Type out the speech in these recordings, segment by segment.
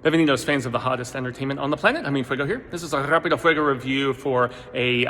Bienvenidos, fans of the hottest entertainment on the planet. I'm Fuego here. This is a Rapido Fuego review for a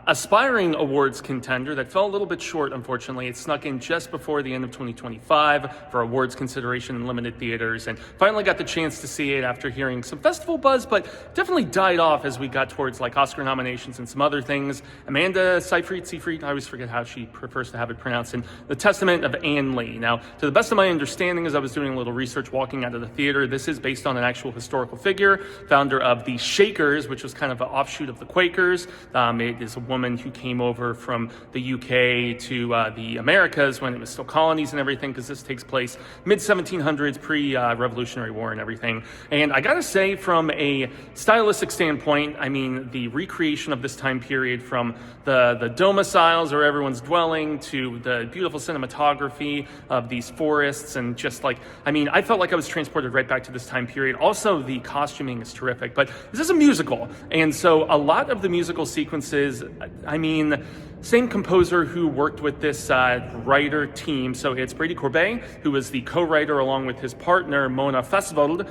aspiring awards contender that fell a little bit short, unfortunately. It snuck in just before the end of 2025 for awards consideration in limited theaters, and finally got the chance to see it after hearing some festival buzz, but definitely died off as we got towards like Oscar nominations and some other things. Amanda Seyfried, I always forget how she prefers to have it pronounced, in The Testament of Anne Lee. Now, to the best of my understanding, as I was doing a little research walking out of the theater, this is based on an actual historical figure, founder of the Shakers, which was kind of an offshoot of the Quakers. It is a woman who came over from the UK to the Americas when it was still colonies and everything, because this takes place mid-1700s, pre-Revolutionary War and everything. And I gotta say, from a stylistic standpoint, I mean, the recreation of this time period, from the domiciles or everyone's dwelling to the beautiful cinematography of these forests, and just like, I mean, I felt like I was transported right back to this time period. Also, the costuming is terrific, but this is a musical, and so a lot of the musical sequences, I mean, same composer who worked with this writer team. So it's Brady Corbet, who was the co-writer along with his partner, Mona Fesvold,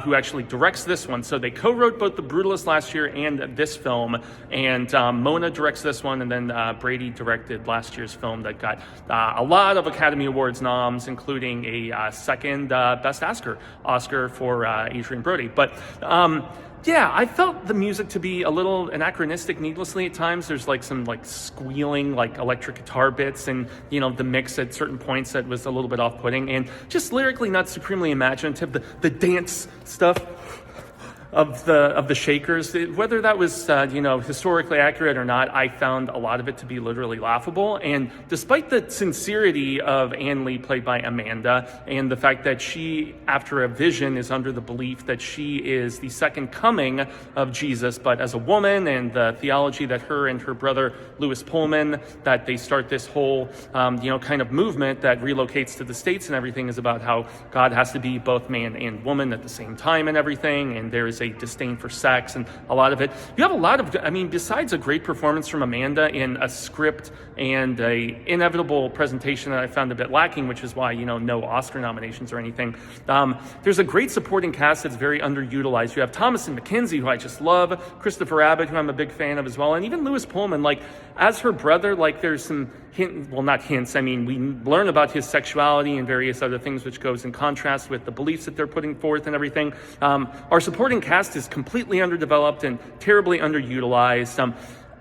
who actually directs this one. So they co-wrote both The Brutalist last year and this film, and Mona directs this one, and then Brady directed last year's film that got a lot of Academy Awards noms, including a second Best Oscar for Adrian Brody. But yeah, I felt the music to be a little anachronistic needlessly at times. There's like some like squealing, like electric guitar bits, and you know, the mix at certain points that was a little bit off-putting, and just lyrically not supremely imaginative. The dance stuff of the Shakers, whether that was historically accurate or not, I found a lot of it to be literally laughable. And despite the sincerity of Anne Lee, played by Amanda, and the fact that she, after a vision, is under the belief that she is the second coming of Jesus, but as a woman, and the theology that her and her brother Lewis Pullman, that they start this whole kind of movement that relocates to the States and everything, is about how God has to be both man and woman at the same time and everything, and there is a disdain for sex, and a lot of it. You have a lot of, I mean, besides a great performance from Amanda in a script and a inevitable presentation that I found a bit lacking, which is why, no Oscar nominations or anything. There's a great supporting cast that's very underutilized. You have Thomasin McKenzie, who I just love, Christopher Abbott, who I'm a big fan of as well, and even Lewis Pullman, like, as her brother, like, there's some not hints, I mean, we learn about his sexuality and various other things, which goes in contrast with the beliefs that they're putting forth and everything. Our supporting cast is completely underdeveloped and terribly underutilized.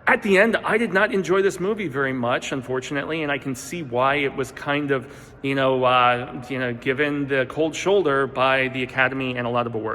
At the end, I did not enjoy this movie very much, unfortunately, and I can see why it was kind of, given the cold shoulder by the Academy and a lot of awards.